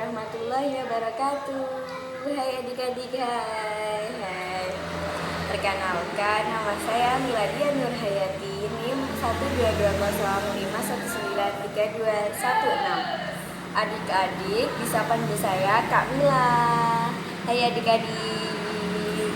warahmatullahi wabarakatuh. Hai adik-adik, hai. Perkenalkan, nama saya Miladia Nurhayati, NIM 12205193216. Adik-adik bisa panggil saya Kak Mila. Hai adik-adik.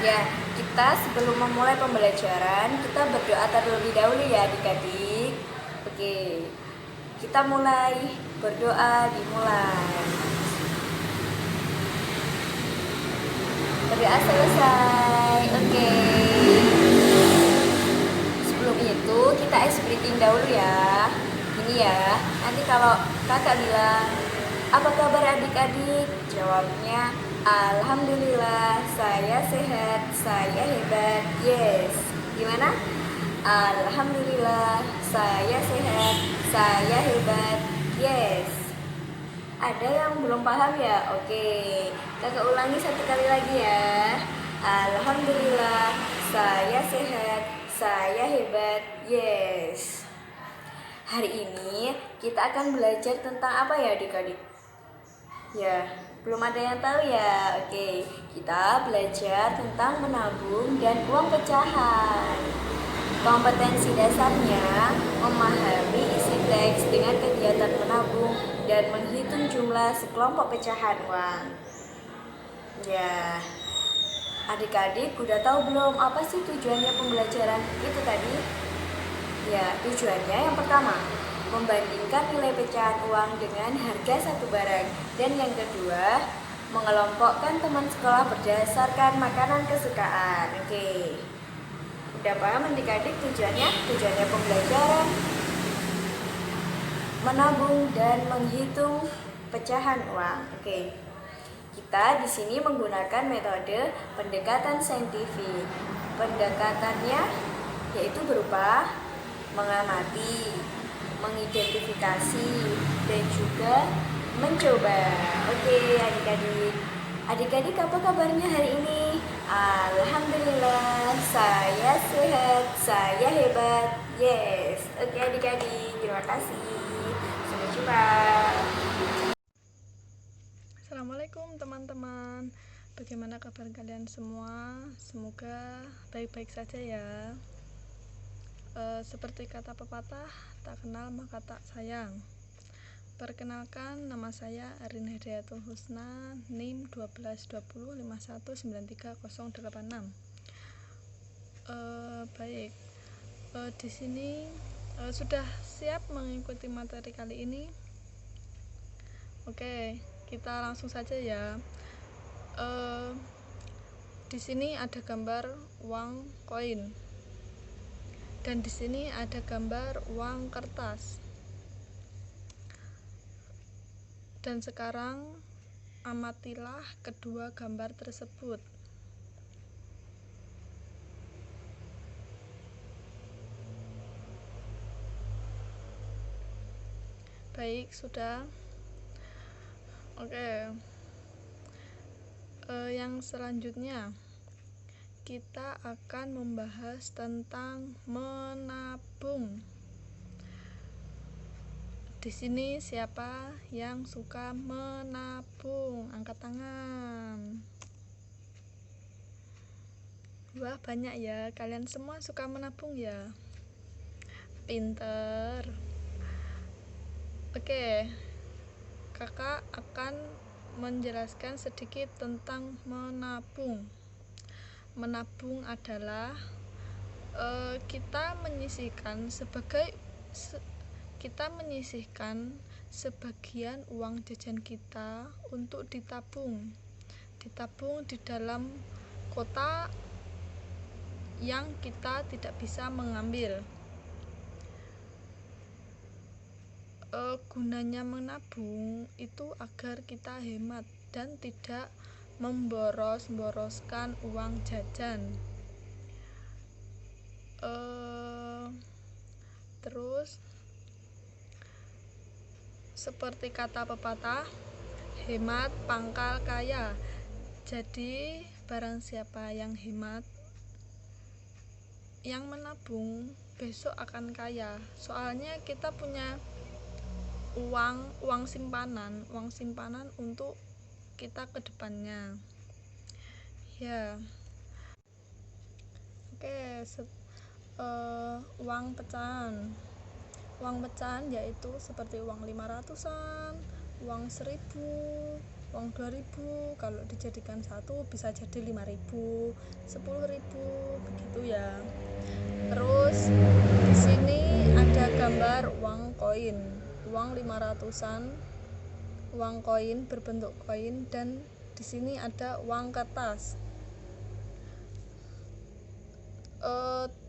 Ya, kita sebelum memulai pembelajaran, kita berdoa terlebih dahulu ya adik-adik. Oke, kita mulai berdoa, dimulai. Berdoa selesai. Oke. Sebelum itu kita ice breaking dahulu ya. Ini ya. Nanti kalau kakak bilang, apa kabar adik-adik? Jawabnya, alhamdulillah, saya sehat, saya hebat. Yes. Gimana? Alhamdulillah, saya sehat, saya hebat. Yes. Ada yang belum paham ya? Oke, kakak ulangi satu kali lagi ya. Alhamdulillah, saya sehat, saya hebat. Yes. Hari ini kita akan belajar tentang apa ya adik-adik? Ya, belum ada yang tahu ya. Oke, kita belajar tentang menabung dan uang pecahan. Kompetensi dasarnya memahami isi teks dengan kegiatan menabung dan menghitung jumlah sekelompok pecahan uang. Ya, adik-adik udah tahu belum apa sih tujuannya pembelajaran itu tadi? Ya, tujuannya yang pertama, membandingkan nilai pecahan uang dengan harga satu barang. Dan yang kedua, mengelompokkan teman sekolah berdasarkan makanan kesukaan. Oke. Udah paham adik-adik tujuannya? Tujuannya pembelajaran menabung dan menghitung pecahan uang. Oke. Kita di sini menggunakan metode pendekatan saintifik. Pendekatannya yaitu berupa mengamati, mengidentifikasi, dan juga mencoba. Oke, adik-adik. Adik-adik apa kabarnya hari ini? Alhamdulillah, saya sehat, saya hebat. Yes. Oke adik-adik, terima kasih. Sampai jumpa. Assalamualaikum teman-teman. Bagaimana kabar kalian semua? Semoga baik-baik saja ya. Seperti kata pepatah, tak kenal maka tak sayang. Perkenalkan, nama saya Arin Hidayatul Husna, NIM 12205193086. Baik, di sini sudah siap mengikuti materi kali ini? Oke, kita langsung saja ya. Di sini ada gambar uang koin, dan di sini ada gambar uang kertas. Dan sekarang amatilah kedua gambar tersebut. Baik, sudah. Oke. Yang selanjutnya kita akan membahas tentang menabung. Di sini siapa yang suka menabung? Angkat tangan. Wah, banyak ya. Kalian semua suka menabung ya? Pinter. Oke. Kakak akan menjelaskan sedikit tentang menabung. Menabung adalah kita menyisihkan sebagian uang jajan kita untuk ditabung di dalam kotak yang kita tidak bisa mengambil. Gunanya menabung itu agar kita hemat dan tidak memboroskan uang jajan. Terus seperti kata pepatah, hemat pangkal kaya. Jadi barang siapa yang hemat, yang menabung, besok akan kaya. Soalnya kita punya uang simpanan untuk kita ke depannya. Ya. Oke, uang pecahan. Uang pecahan yaitu seperti uang 500-an, uang 1000, uang 2000. Kalau dijadikan satu bisa jadi 5000, 10.000, begitu ya. Terus di sini ada gambar uang koin, uang 500-an, uang koin berbentuk koin, dan di sini ada uang kertas.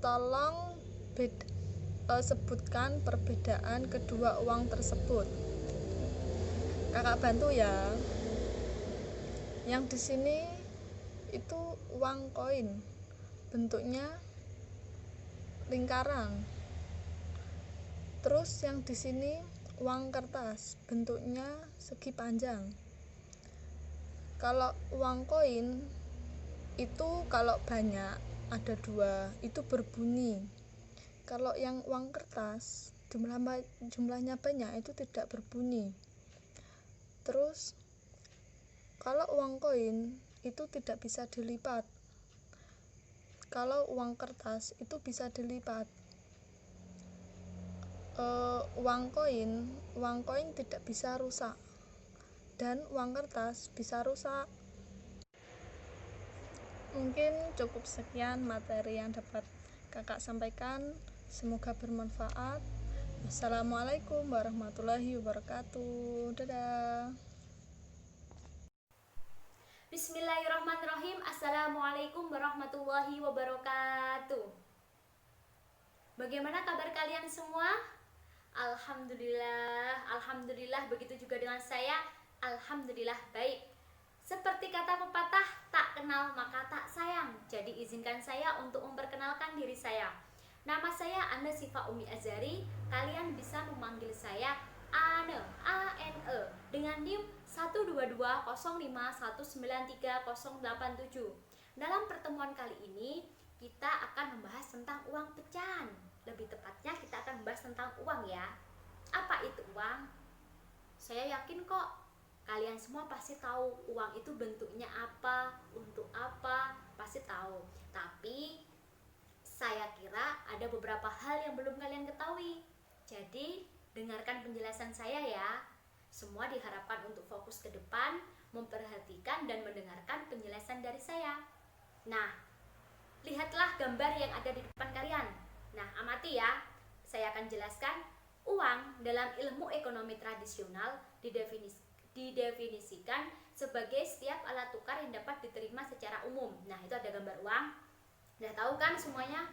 Tolong sebutkan perbedaan kedua uang tersebut. Kakak bantu ya. Yang di sini itu uang koin, bentuknya lingkaran. Terus yang di sini uang kertas, bentuknya segi panjang. Kalau uang koin itu kalau banyak ada 2, itu berbunyi. Kalau yang uang kertas jumlahnya banyak itu tidak berbunyi. Terus kalau uang koin itu tidak bisa dilipat. Kalau uang kertas itu bisa dilipat. Uang koin tidak bisa rusak, dan uang kertas bisa rusak. Mungkin cukup sekian materi yang dapat kakak sampaikan. Semoga bermanfaat. Assalamualaikum warahmatullahi wabarakatuh. Dadah. Bismillahirrahmanirrahim. Assalamualaikum warahmatullahi wabarakatuh. Bagaimana kabar kalian semua? Alhamdulillah, begitu juga dengan saya. Alhamdulillah baik. Seperti kata pepatah, tak kenal maka tak sayang. Jadi izinkan saya untuk memperkenalkan diri saya. Nama saya Ane Sifa Umi Azari. Kalian bisa memanggil saya Ane, A-N-E, dengan NIM 12205193087. Dalam pertemuan kali ini, kita akan membahas tentang uang pecahan. Lebih tepatnya kita akan membahas tentang uang ya. Apa itu uang? Saya yakin kok kalian semua pasti tahu uang itu bentuknya apa, untuk apa, pasti tahu. Tapi saya kira ada beberapa hal yang belum kalian ketahui. Jadi dengarkan penjelasan saya ya. Semua diharapkan untuk fokus ke depan, memperhatikan dan mendengarkan penjelasan dari saya. Nah, lihatlah gambar yang ada di depan kalian. Nah, amati ya. Saya akan jelaskan. Uang dalam ilmu ekonomi tradisional didefinisikan sebagai setiap alat tukar yang dapat diterima secara umum. Nah, itu ada gambar uang. Udah tahu kan semuanya?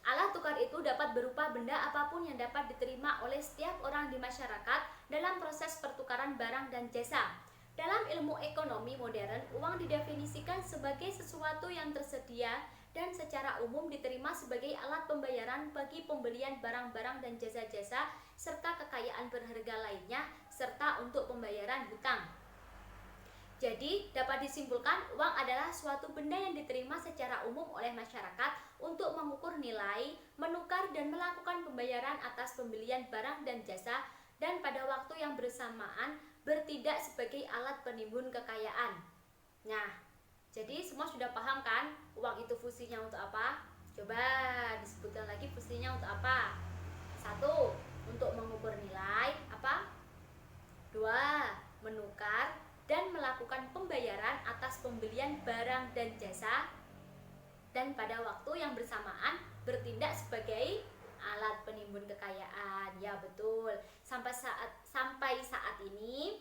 Alat tukar itu dapat berupa benda apapun yang dapat diterima oleh setiap orang di masyarakat dalam proses pertukaran barang dan jasa. Dalam ilmu ekonomi modern, uang didefinisikan sebagai sesuatu yang tersedia dan secara umum diterima sebagai alat pembayaran bagi pembelian barang-barang dan jasa-jasa serta kekayaan berharga lainnya serta untuk pembayaran hutang. Jadi, dapat disimpulkan uang adalah suatu benda yang diterima secara umum oleh masyarakat untuk mengukur nilai, menukar dan melakukan pembayaran atas pembelian barang dan jasa, dan pada waktu yang bersamaan bertindak sebagai alat penimbun kekayaan. Nah, jadi semua sudah paham kan uang itu fungsinya untuk apa? Coba disebutkan lagi fungsinya untuk apa? 1. Untuk mengukur nilai, apa? 2. Menukar dan melakukan pembayaran atas pembelian barang dan jasa, dan pada waktu yang bersamaan bertindak sebagai alat penimbun kekayaan. Ya betul. Sampai saat ini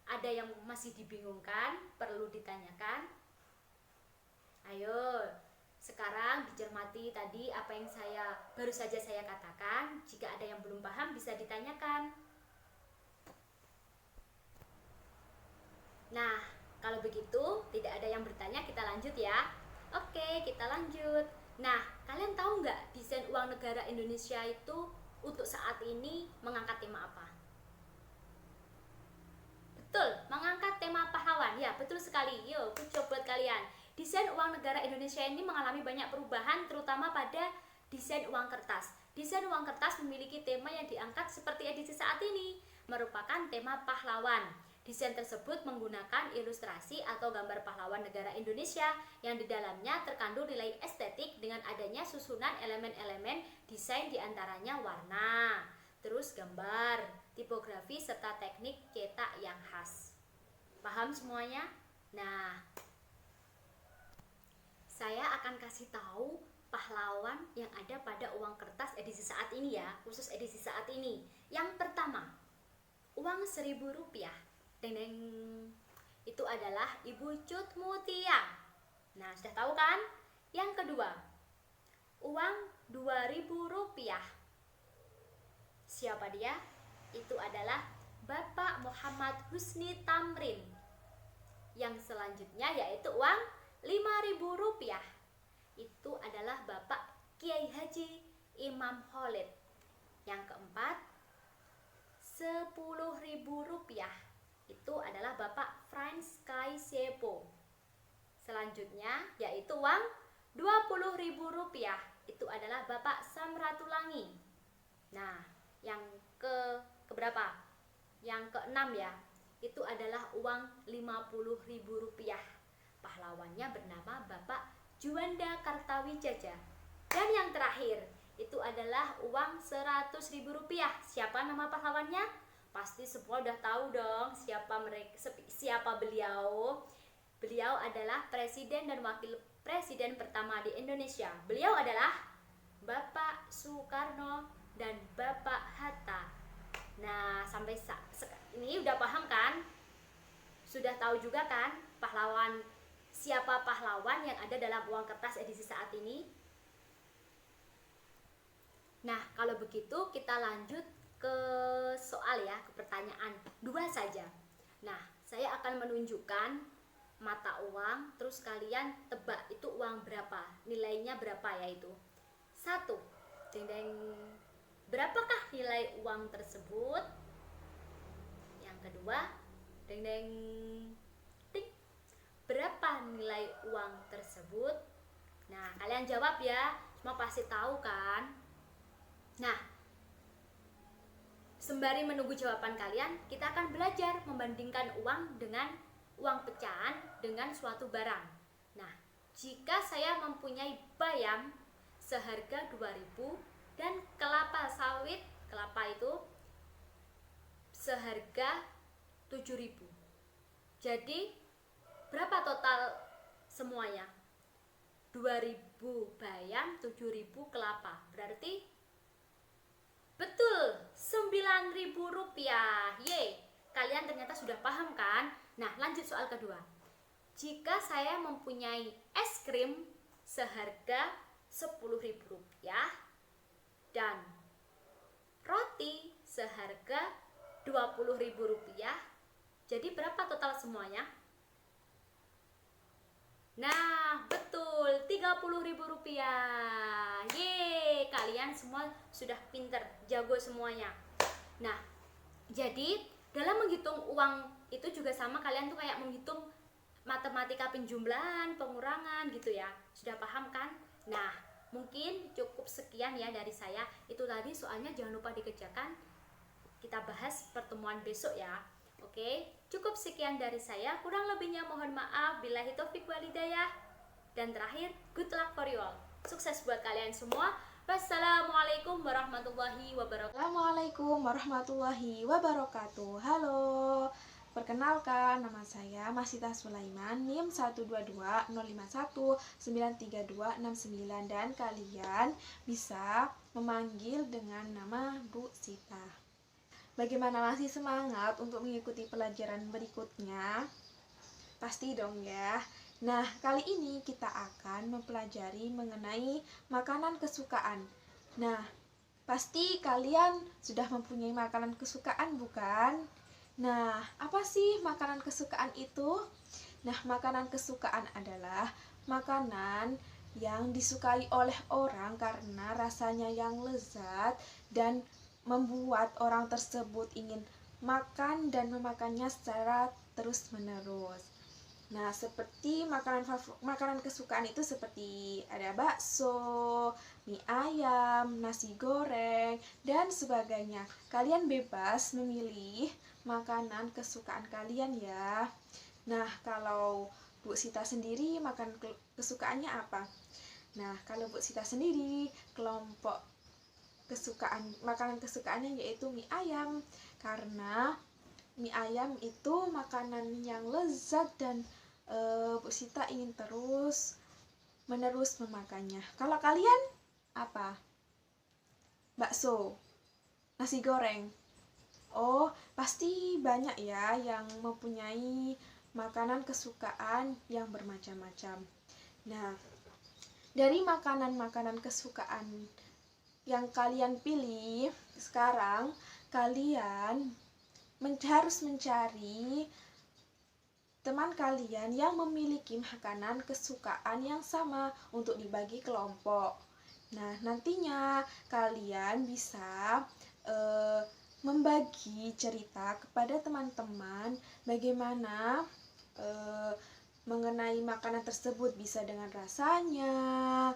ada yang masih dibingungkan, perlu ditanyakan? Ayo, sekarang dicermati tadi apa yang baru saja saya katakan. Jika ada yang belum paham bisa ditanyakan. Nah, kalau begitu tidak ada yang bertanya, kita lanjut ya. Oke, kita lanjut. Nah, kalian tahu nggak desain uang negara Indonesia itu untuk saat ini mengangkat tema apa? Betul, mengangkat tema pahlawan. Ya, betul sekali. Yuk, coba buat kalian. Desain uang negara Indonesia ini mengalami banyak perubahan, terutama pada desain uang kertas. Desain uang kertas memiliki tema yang diangkat seperti edisi saat ini, merupakan tema pahlawan. Desain tersebut menggunakan ilustrasi atau gambar pahlawan negara Indonesia yang di dalamnya terkandung nilai estetik dengan adanya susunan elemen-elemen desain diantaranya warna, terus gambar, tipografi, serta teknik cetak yang khas. Paham semuanya? Nah, saya akan kasih tahu pahlawan yang ada pada uang kertas edisi saat ini ya, khusus edisi saat ini. Yang pertama, uang Rp1.000. Deng deng. Itu adalah Ibu Cut Mutia. Nah, sudah tahu kan? Yang kedua, uang Rp2.000. Siapa dia? Itu adalah Bapak Muhammad Husni Tamrin. Yang selanjutnya yaitu uang Rp5.000. Itu adalah Bapak Kiai Haji Imam Khalid. Yang keempat, Rp10.000. Itu adalah Bapak Franz Kaisepo. Selanjutnya yaitu uang Rp20.000. Itu adalah Bapak Samratulangi. Nah, yang keberapa? Yang keenam ya. Itu adalah uang Rp50.000. Pahlawannya bernama Bapak Juanda Kartawijaya. Dan yang terakhir itu adalah uang Rp100.000. Siapa nama pahlawannya? Pasti semua udah tahu dong siapa beliau. Beliau adalah presiden dan wakil presiden pertama di Indonesia. Beliau adalah Bapak Soekarno dan Bapak Hatta. Nah, sampai ini udah paham kan? Sudah tahu juga kan siapa pahlawan yang ada dalam uang kertas edisi saat ini? Nah, kalau begitu kita lanjut ke soal ya, ke pertanyaan 2 saja. Nah, saya akan menunjukkan mata uang, terus kalian tebak itu uang berapa, nilainya berapa ya itu. 1. Deng deng. Berapakah nilai uang tersebut? Yang kedua, deng deng. Berapa nilai uang tersebut? Nah, kalian jawab ya. Semua pasti tahu kan? Nah, sembari menunggu jawaban kalian, kita akan belajar membandingkan uang dengan uang pecahan dengan suatu barang. Nah, jika saya mempunyai bayam seharga 2.000 dan kelapa sawit, kelapa itu seharga 7.000. Jadi berapa total semuanya? 2.000 bayam, 7.000 kelapa. Berarti betul, Rp9.000. Yeay, kalian ternyata sudah paham kan? Nah, lanjut soal kedua. Jika saya mempunyai es krim seharga Rp10.000 dan roti seharga Rp20.000, jadi berapa total semuanya? Nah, betul, Rp30.000. Yeay, kalian semua sudah pinter, jago semuanya. Nah, jadi dalam menghitung uang itu juga sama, kalian tuh kayak menghitung matematika penjumlahan, pengurangan gitu ya. Sudah paham kan? Nah, mungkin cukup sekian ya dari saya. Itu tadi soalnya jangan lupa dikerjakan. Kita bahas pertemuan besok ya. Oke, cukup sekian dari saya. Kurang lebihnya mohon maaf. Billahi taufiq wal hidayah. Dan terakhir, good luck for you all. Sukses buat kalian semua. Wassalamualaikum warahmatullahi wabarakatuh. Assalamualaikum warahmatullahi wabarakatuh. Halo, perkenalkan nama saya Masita Sulaiman, NIM 12205193269, dan kalian bisa memanggil dengan nama Bu Sita. Bagaimana, masih semangat untuk mengikuti pelajaran berikutnya? Pasti dong ya. Nah, kali ini kita akan mempelajari mengenai makanan kesukaan. Nah, pasti kalian sudah mempunyai makanan kesukaan, bukan? Nah, apa sih makanan kesukaan itu? Nah, makanan kesukaan adalah makanan yang disukai oleh orang karena rasanya yang lezat dan membuat orang tersebut ingin makan dan memakannya secara terus-menerus. Nah, seperti makanan kesukaan itu seperti ada bakso, mie ayam, nasi goreng, dan sebagainya. Kalian bebas memilih makanan kesukaan kalian ya. Nah, kalau Bu Sita sendiri makanan kesukaannya apa? Nah, kalau Bu Sita sendiri kelompok makanan kesukaannya yaitu mie ayam, karena mie ayam itu makanan yang lezat dan Bu Sita ingin terus menerus memakannya. Kalau kalian apa? Bakso, nasi goreng. Oh, pasti banyak ya yang mempunyai makanan kesukaan yang bermacam-macam. Nah, dari makanan-makanan kesukaan yang kalian pilih, sekarang kalian harus mencari teman kalian yang memiliki makanan kesukaan yang sama untuk dibagi kelompok. Nah, nantinya kalian bisa membagi cerita kepada teman-teman bagaimana mengenai makanan tersebut, bisa dengan rasanya,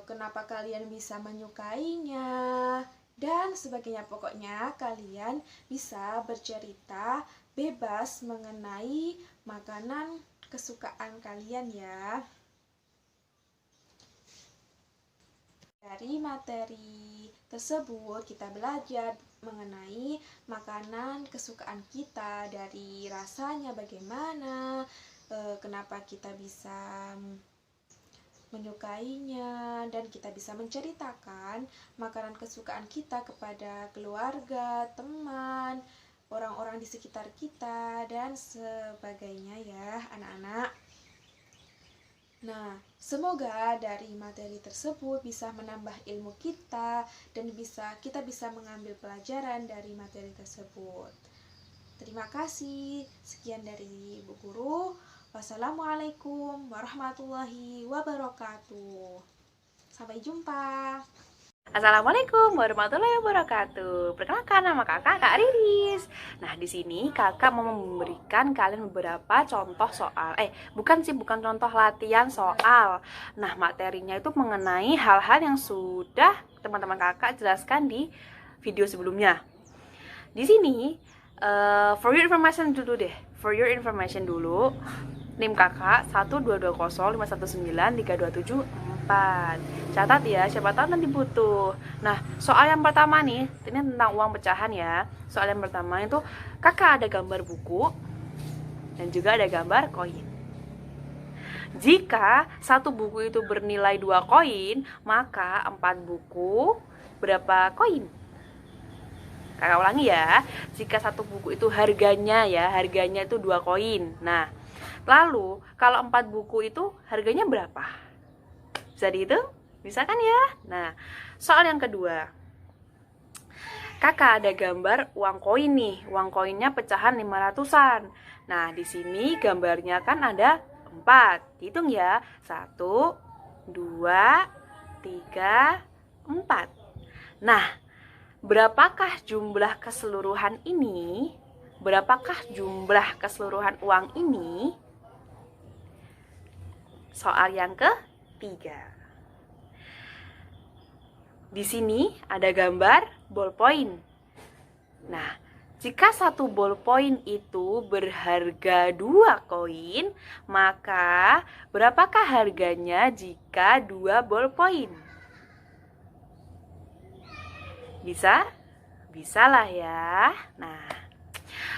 kenapa kalian bisa menyukainya, dan sebagainya. Pokoknya kalian bisa bercerita bebas mengenai makanan kesukaan kalian ya. Dari materi tersebut kita belajar mengenai makanan kesukaan kita, dari rasanya bagaimana, kenapa kita bisa menyukainya, dan kita bisa menceritakan makanan kesukaan kita kepada keluarga, teman, orang-orang di sekitar kita, dan sebagainya ya anak-anak. Nah, semoga dari materi tersebut bisa menambah ilmu kita dan kita bisa mengambil pelajaran dari materi tersebut. Terima kasih. Sekian dari Ibu Guru. Wassalamualaikum warahmatullahi wabarakatuh. Sampai jumpa. Assalamualaikum warahmatullahi wabarakatuh. Perkenalkan, nama kakak Kak Riris. Nah, di sini kakak mau memberikan kalian beberapa contoh soal. Bukan contoh latihan soal. Nah, materinya itu mengenai hal-hal yang sudah teman-teman kakak jelaskan di video sebelumnya. Di sini for your information dulu deh. For your information dulu. NIM kakak 12205193274. Catat ya, siapa tahu nanti butuh. Nah, soal yang pertama nih, ini tentang uang pecahan ya. Soal yang pertama itu kakak ada gambar buku dan juga ada gambar koin. Jika satu buku itu bernilai 2 koin, maka 4 buku berapa koin? Kakak ulangi ya. Jika satu buku itu harganya itu 2 koin. Nah, lalu kalau 4 buku itu harganya berapa? Bisa dihitung? Bisa kan ya? Nah, soal yang kedua. Kakak ada gambar uang koin nih. Uang koinnya pecahan 500-an. Nah, di sini gambarnya kan ada 4. Hitung ya. 1, 2, 3, 4. Nah, berapakah jumlah keseluruhan ini? Berapakah jumlah keseluruhan uang ini? Soal yang ketiga. Di sini ada gambar ballpoint. Nah, jika satu ballpoint itu berharga 2 koin, maka berapakah harganya jika 2 ballpoint? Bisa? Bisa lah ya. Nah,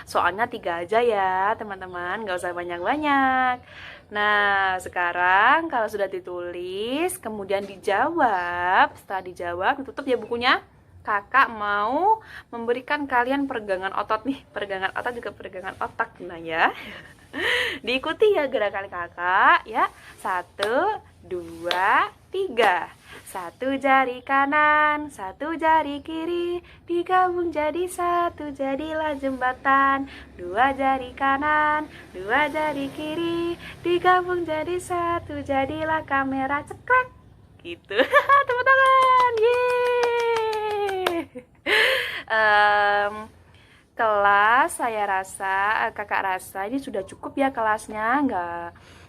soalnya 3 aja ya teman-teman, gak usah banyak-banyak. Nah, sekarang kalau sudah ditulis, kemudian dijawab. Setelah dijawab, ditutup ya bukunya. Kakak mau memberikan kalian peregangan otot nih. Peregangan otot juga peregangan otak. Nah ya, diikuti ya gerakan kakak ya. 1, 2, 3. 1 jari kanan, 1 jari kiri, digabung jadi 1, jadilah jembatan. 2 jari kanan, 2 jari kiri, digabung jadi 1, jadilah kamera. Cekrek gitu. Teman-teman, yeay. kelas, saya rasa, kakak rasa ini sudah cukup ya kelasnya.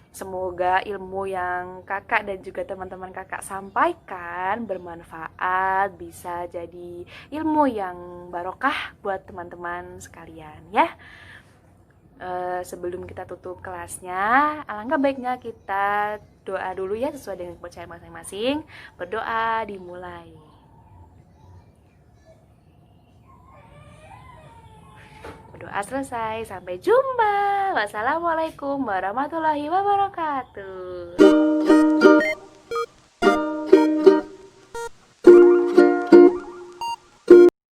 Semoga ilmu yang kakak dan juga teman-teman kakak sampaikan bermanfaat, bisa jadi ilmu yang barokah buat teman-teman sekalian ya. Sebelum kita tutup kelasnya, alangkah baiknya kita doa dulu ya sesuai dengan kepercayaan masing-masing. Berdoa dimulai. Doa selesai, sampai jumpa. Wassalamualaikum warahmatullahi wabarakatuh.